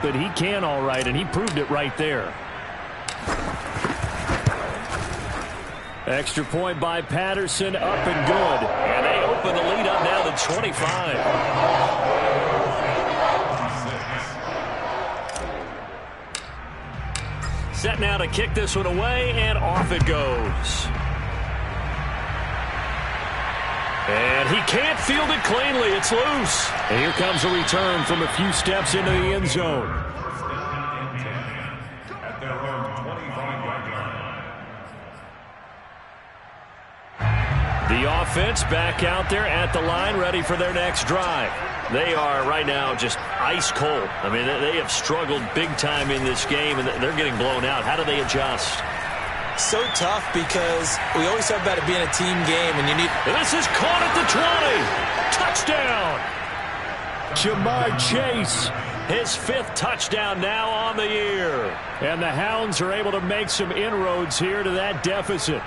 but he can all right, and he proved it right there. Extra point by Patterson, up and good. And they open the lead up now to 25. Set now to kick this one away, and off it goes. And he can't field it cleanly. It's loose. And here comes a return from a few steps into the end zone. The offense back out there at the line, ready for their next drive. They are right now just ice cold. I mean, they have struggled big time in this game, and they're getting blown out. How do they adjust? So tough because we always talk about it being a team game, and you need... And this is caught at the 20. Touchdown. Ja'Marr Chase, his 5th touchdown now on the year. And the Hounds are able to make some inroads here to that deficit.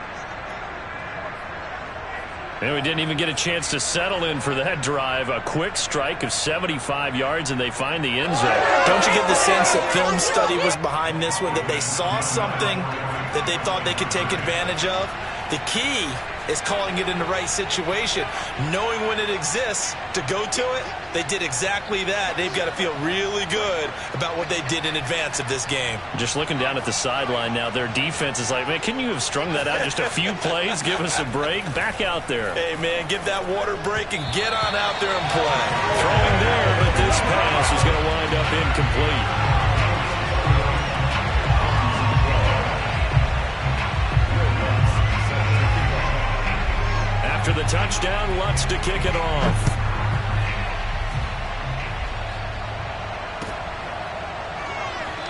And we didn't even get a chance to settle in for that drive. A quick strike of 75 yards, and they find the end zone. Don't you get the sense that film study was behind this one, that they saw something that they thought they could take advantage of? The key is calling it in the right situation. Knowing when it exists to go to it, they did exactly that. They've got to feel really good about what they did in advance of this game. Just looking down at the sideline now, their defense is like, man, can you have strung that out just a few plays? Give us a break. Back out there. Hey, man, give that water break and get on out there and play. Throwing there, but this pass is going to wind up incomplete. After the touchdown, Lutz to kick it off.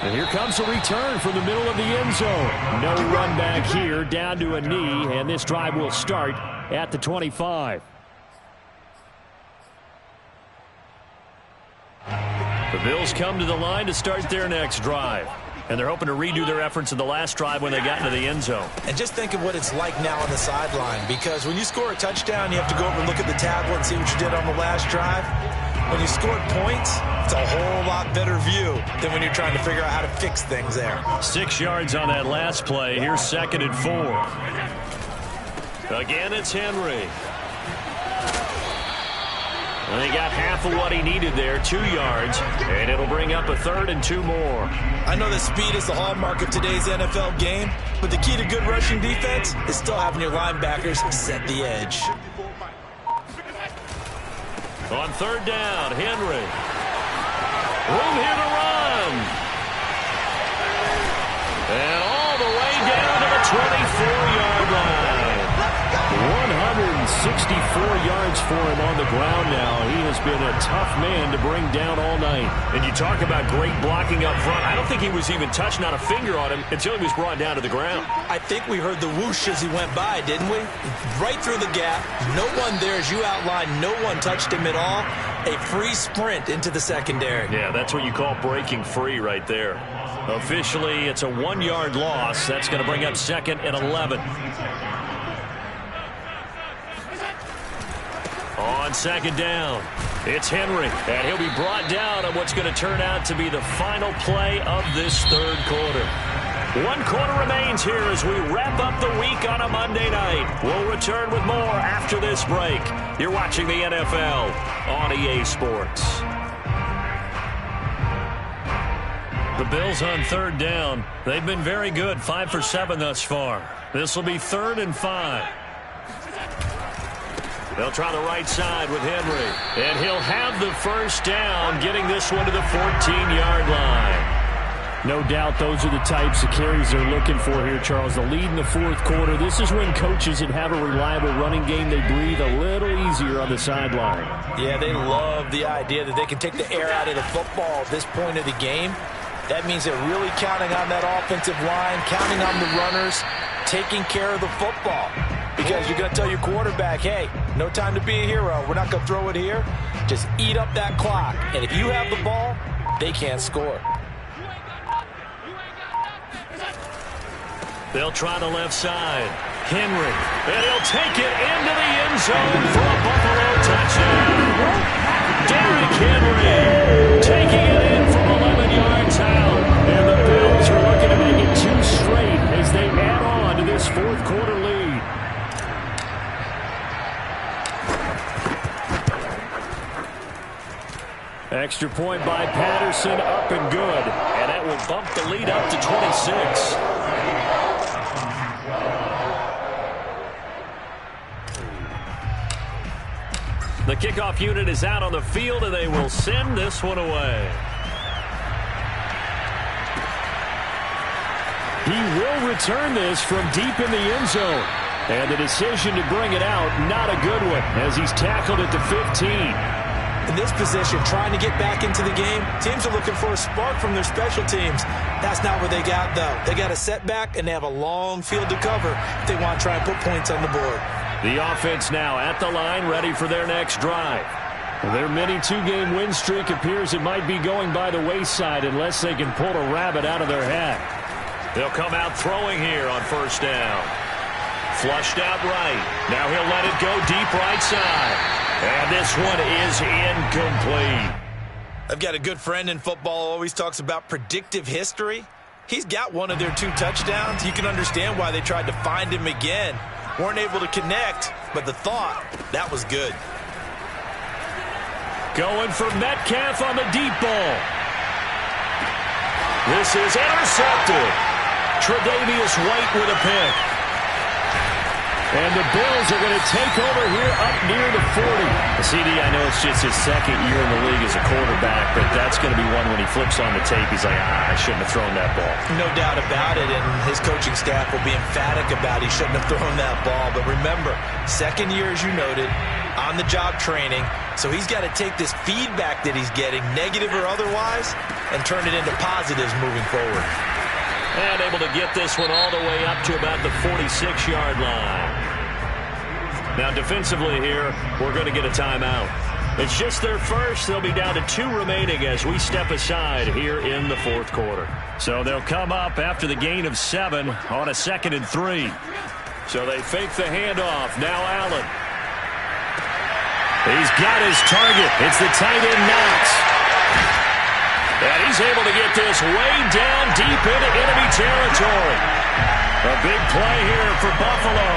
And here comes a return from the middle of the end zone. No run back here, down to a knee, and this drive will start at the 25. The Bills come to the line to start their next drive. And they're hoping to redo their efforts in the last drive when they got into the end zone. And just think of what it's like now on the sideline, because when you score a touchdown, you have to go over and look at the tablet and see what you did on the last drive. When you scored points, it's a whole lot better view than when you're trying to figure out how to fix things there. 6 yards on that last play. Here's 2nd and 4. Again, it's Henry. And he got half of what he needed there, 2 yards, and it'll bring up a 3rd and 2 more. I know that speed is the hallmark of today's NFL game, but the key to good rushing defense is still having your linebackers set the edge. On 3rd down, Henry. Room here to run. And all the way down to the 24-yard line. 164 yards for him on the ground now. He has been a tough man to bring down all night. And you talk about great blocking up front. I don't think he was even touched, not a finger on him, until he was brought down to the ground. I think we heard the whoosh as he went by, didn't we? Right through the gap. No one there, as you outlined. No one touched him at all. A free sprint into the secondary. Yeah, that's what you call breaking free right there. Officially, it's a 1-yard loss. That's going to bring up 2nd and 11. On 2nd down, it's Henry, and he'll be brought down on what's going to turn out to be the final play of this 3rd quarter. 1 quarter remains here as we wrap up the week on a Monday night. We'll return with more after this break. You're watching the NFL on EA Sports. The Bills on 3rd down. They've been very good, 5 for 7 thus far. This will be 3rd and 5. They'll try the right side with Henry. And he'll have the 1st down, getting this one to the 14-yard line. No doubt those are the types of carries they're looking for here, Charles. The lead in the 4th quarter. This is when coaches that have a reliable running game, they breathe a little easier on the sideline. Yeah, they love the idea that they can take the air out of the football at this point of the game. That means they're really counting on that offensive line, counting on the runners, taking care of the football. Because you're going to tell your quarterback, hey, no time to be a hero. We're not going to throw it here. Just eat up that clock. And if you have the ball, they can't score. They'll try the left side. Henry. And he'll take it into the end zone for a Buffalo touchdown. Derrick Henry taking it in from 11 yards Extra point by Patterson, up and good. And that will bump the lead up to 26. The kickoff unit is out on the field, and they will send this one away. He will return this from deep in the end zone. And the decision to bring it out, not a good one, as he's tackled at the 15. In this position, trying to get back into the game, teams are looking for a spark from their special teams. That's not what they got, though. They got a setback, and they have a long field to cover if they want to try and put points on the board. The offense now at the line, ready for their next drive. Their mini two-game win streak appears it might be going by the wayside unless they can pull a rabbit out of their hat. They'll come out throwing here on first down. Flushed out right. Now he'll let it go deep right side. And this one is incomplete. I've got a good friend in football who always talks about predictive history. He's got one of their 2 touchdowns. You can understand why they tried to find him again. Weren't able to connect, but the thought, that was good. Going for Metcalf on the deep ball. This is intercepted. Tre'Davious White with a pick. And the Bills are going to take over here up near the 40. CD, I know it's just his second year in the league as a quarterback, but that's going to be one when he flips on the tape. He's like, I shouldn't have thrown that ball. No doubt about it, and his coaching staff will be emphatic about he shouldn't have thrown that ball. But remember, second year, as you noted, on-the-job training, so he's got to take this feedback that he's getting, negative or otherwise, and turn it into positives moving forward. And able to get this one all the way up to about the 46-yard line. Now defensively here, we're going to get a timeout. It's just their first. They'll be down to 2 remaining as we step aside here in the fourth quarter. So they'll come up after the gain of 7 on a 2nd and 3. So they fake the handoff. Now Allen. He's got his target. It's the tight end Knox. And he's able to get this way down deep into enemy territory. A big play here for Buffalo.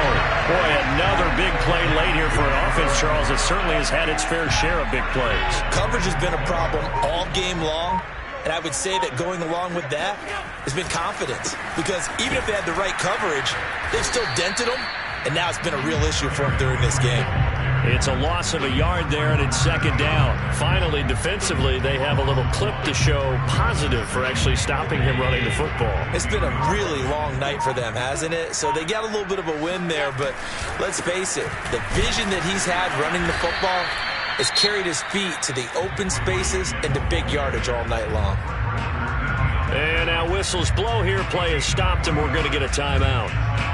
Boy, another big play late here for an offense, Charles, that certainly has had its fair share of big plays. Coverage has been a problem all game long, and I would say that going along with that has been confidence. Because even if they had the right coverage, they've still dented them, and now it's been a real issue for them during this game. It's a loss of a yard there, and it's 2nd down. Finally, defensively, they have a little clip to show positive for actually stopping him running the football. It's been a really long night for them, hasn't it? So they got a little bit of a win there, but let's face it, the vision that he's had running the football has carried his feet to the open spaces and the big yardage all night long. And now whistles blow here. Play is stopped, and we're going to get a timeout.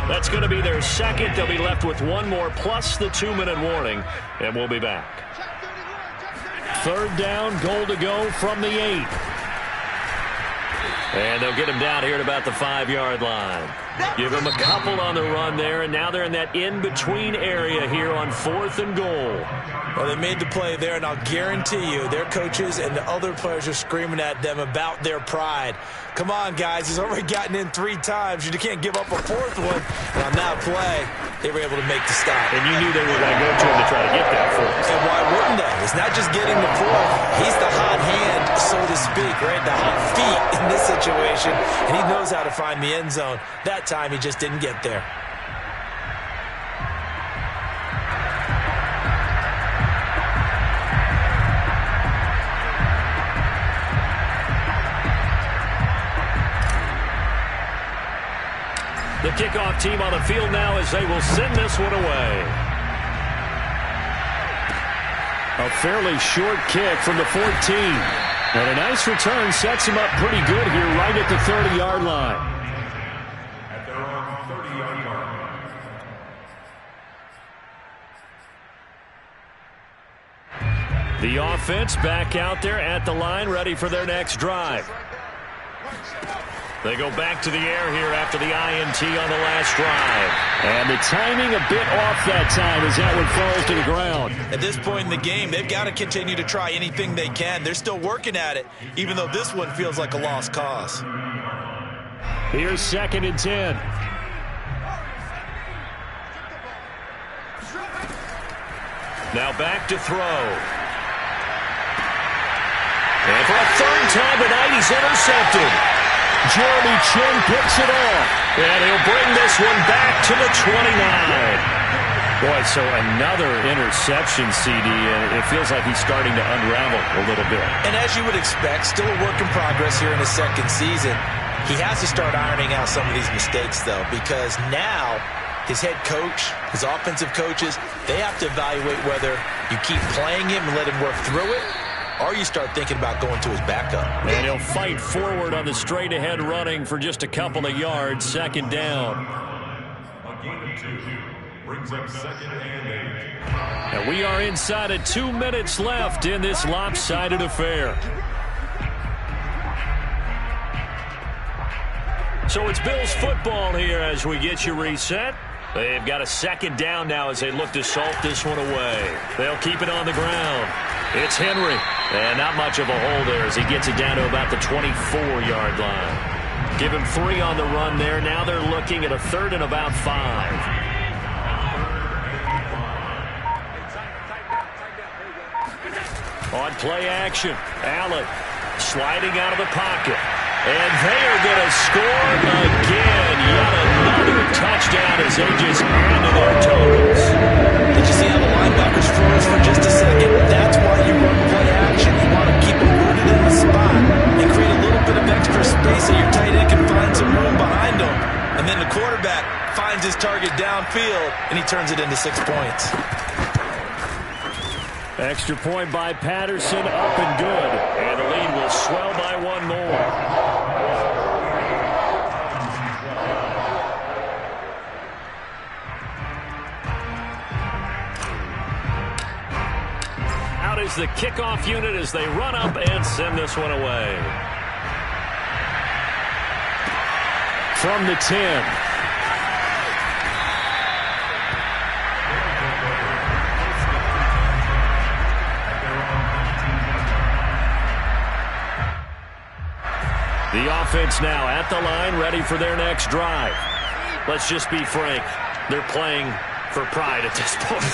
That's going to be their second. They'll be left with 1 more plus the 2-minute warning, and we'll be back. 3rd down, goal to go from the 8. And they'll get him down here at about the 5-yard line. Give him a couple on the run there, and now they're in that in-between area here on 4th and goal. Well, they made the play there, and I'll guarantee you their coaches and the other players are screaming at them about their pride. Come on, guys. He's already gotten in 3 times. You can't give up a 4th one. And on that play, they were able to make the stop. And you knew they were going to go to him to try to get that 4th. And why wouldn't they? It's not just getting the 4th. He's the hot hand, so to speak, right? The hot feet in this situation. And he knows how to find the end zone. That time, he just didn't get there. The kickoff team on the field now as they will send this one away. A fairly short kick from the 14. And a nice return sets him up pretty good here right at the 30-yard line. The offense back out there at the line, ready for their next drive. They go back to the air here after the INT on the last drive. And the timing a bit off that time as that one falls to the ground. At this point in the game, they've got to continue to try anything they can. They're still working at it, even though this one feels like a lost cause. Here's 2nd and 10. Now back to throw. And for a third time tonight, he's intercepted. Jeremy Chinn picks it off. And he'll bring this one back to the 29. Boy, so another interception, CD, and it feels like he's starting to unravel a little bit. And as you would expect, still a work in progress here in his second season. He has to start ironing out some of these mistakes, though, because now his head coach, his offensive coaches, they have to evaluate whether you keep playing him and let him work through it, or you start thinking about going to his backup. And he'll fight forward on the straight-ahead running for just a couple of yards, second down. A gain of 2 brings up second and 8. And we are inside of 2 minutes left in this lopsided affair. So it's Bills football here as we get you reset. They've got a second down now as they look to salt this one away. They'll keep it on the ground. It's Henry. And not much of a hole there as he gets it down to about the 24-yard line. Give him 3 on the run there. Now they're looking at a third and about 5. On play action, Allen sliding out of the pocket. And they are going to score again. Yet another touchdown as they just add to their totals. Did you see how the linebackers froze for just a second? That's why you run play action. You want to keep them rooted in the spot and create a little bit of extra space so your tight end can find some room behind them. And then the quarterback finds his target downfield, and he turns it into 6 points. Extra point by Patterson, up and good. And the lead will swell by 1 more. Out is the kickoff unit as they run up and send this one away. From the 10. The offense now at the line, ready for their next drive. Let's just be frank. They're playing for pride at this point.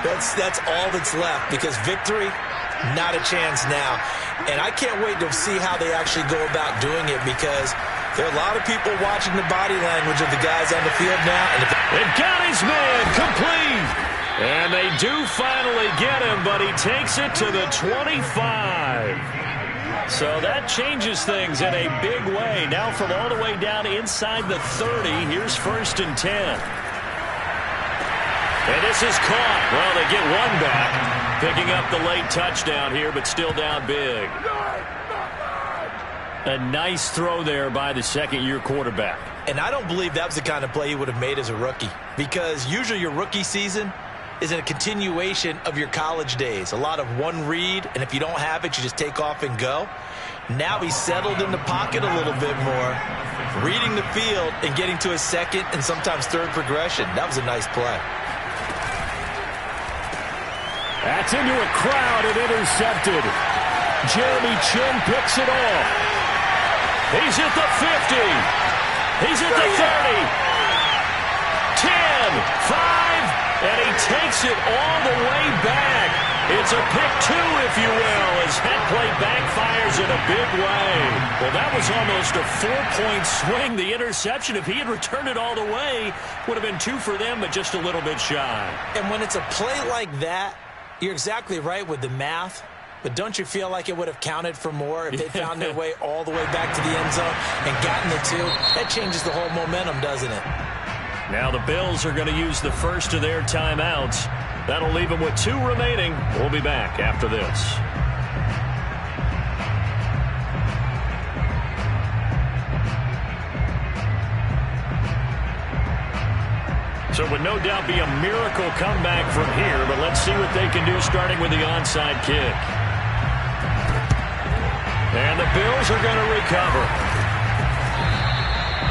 That's all that's left, because victory, not a chance now. And I can't wait to see how they actually go about doing it, because there are a lot of people watching the body language of the guys on the field now. And they've got his man complete. And they do finally get him, but he takes it to the 25. So that changes things in a big way. Now from all the way down inside the 30, here's 1st and 10. And this is caught. Well, they get one back, picking up the late touchdown here, but still down big. A nice throw there by the second-year quarterback. And I don't believe that was the kind of play he would have made as a rookie, because usually your rookie season is a continuation of your college days. A lot of one read, and if you don't have it, you just take off and go. Now he's settled in the pocket a little bit more, reading the field and getting to his second and sometimes third progression. That was a nice play. That's into a crowd and intercepted. Jeremy Chinn picks it off. He's at the 50. He's at the 30. 10, 5. And he takes it all the way back. It's a pick 2, if you will, as that play backfires in a big way. Well, that was almost a 4-point swing. The interception, if he had returned it all the way, would have been 2 for them, but just a little bit shy. And when it's a play like that, you're exactly right with the math. But don't you feel like it would have counted for more if they found their way all the way back to the end zone and gotten the 2? That changes the whole momentum, doesn't it? Now the Bills are going to use the first of their timeouts. That'll leave them with 2 remaining. We'll be back after this. So it would no doubt be a miracle comeback from here, but let's see what they can do starting with the onside kick. And the Bills are going to recover.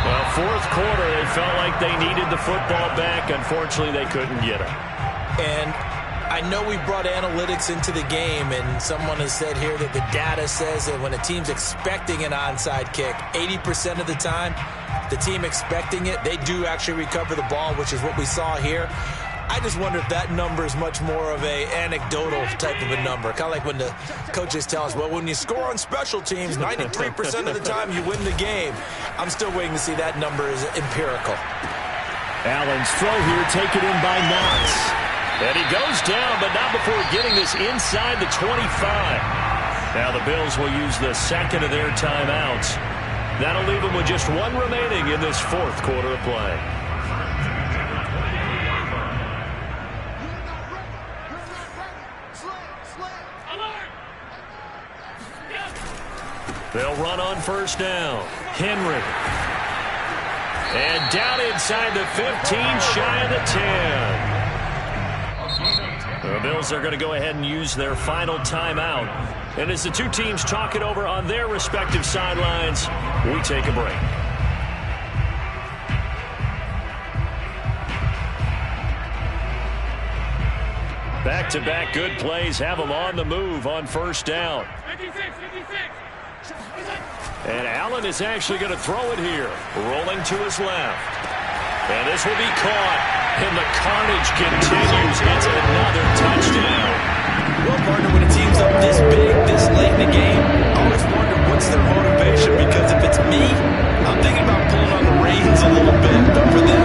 Well, fourth quarter, they felt like they needed the football back. Unfortunately, they couldn't get it. And I know we brought analytics into the game, and someone has said here that the data says that when a team's expecting an onside kick, 80% of the time, the team expecting it, they do actually recover the ball, which is what we saw here. I just wonder if that number is much more of a anecdotal type of a number. Kind of like when the coaches tell us, well, when you score on special teams, 93% of the time you win the game. I'm still waiting to see that number is empirical. Allen's throw here taken in by Knox. And he goes down, but not before getting this inside the 25. Now the Bills will use the second of their timeouts. That'll leave them with just one remaining in this fourth quarter of play. They'll run on first down. Henry. And down inside the 15, shy of the 10. The Bills are going to go ahead and use their final timeout. And as the two teams talk it over on their respective sidelines, we take a break. Back-to-back good plays have them on the move on first down. 56. And Allen is actually going to throw it here, rolling to his left. And this will be caught, and the carnage continues. It's another touchdown. Well, partner, when a team's up this big, this late in the game, I always wonder what's their motivation, because if it's me, I'm thinking about pulling on the reins a little bit. But for them,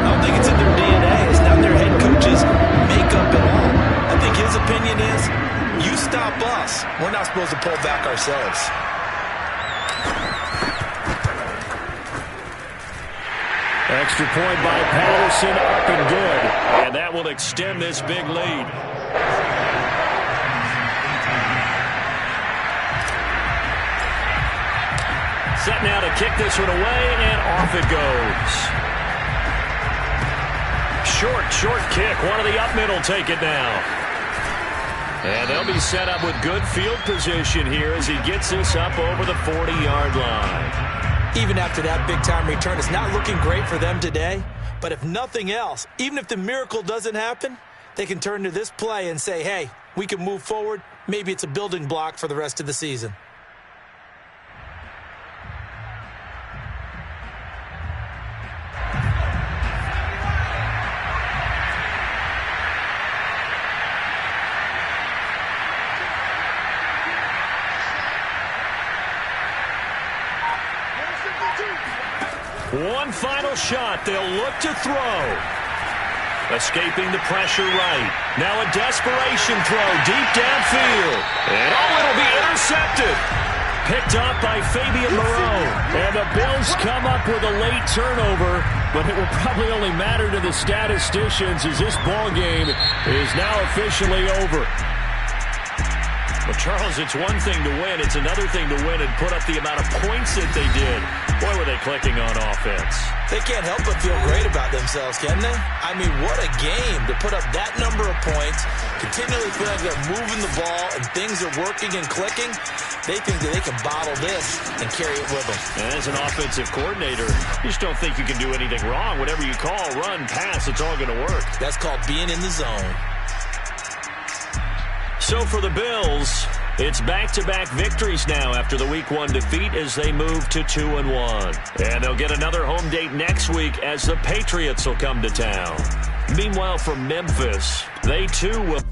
I don't think it's in their DNA. It's not their head coach's makeup at all. I think his opinion is, you stop us, we're not supposed to pull back ourselves. Extra point by Patterson, up and good. And that will extend this big lead. Set now to kick this one away, and off it goes. Short kick. One of the up mid will take it now. And they'll be set up with good field position here as he gets this up over the 40-yard line. Even after that big-time return, it's not looking great for them today. But if nothing else, even if the miracle doesn't happen, they can turn to this play and say, hey, we can move forward. Maybe it's a building block for the rest of the season. One final shot. They'll look to throw. Escaping the pressure right. Now a desperation throw deep downfield. And it'll be intercepted. Picked up by Fabian Moreau. And the Bills come up with a late turnover, but it will probably only matter to the statisticians as this ball game is now officially over. But, Charles, it's one thing to win. It's another thing to win and put up the amount of points that they did. Boy, were they clicking on offense. They can't help but feel great about themselves, can they? I mean, what a game to put up that number of points, continually feel like they're moving the ball and things are working and clicking. They think that they can bottle this and carry it with them. And as an offensive coordinator, you just don't think you can do anything wrong. Whatever you call, run, pass, it's all going to work. That's called being in the zone. So for the Bills, it's back-to-back victories now after the Week 1 defeat as they move to 2-1. And they'll get another home date next week as the Patriots will come to town. Meanwhile, from Memphis, they too will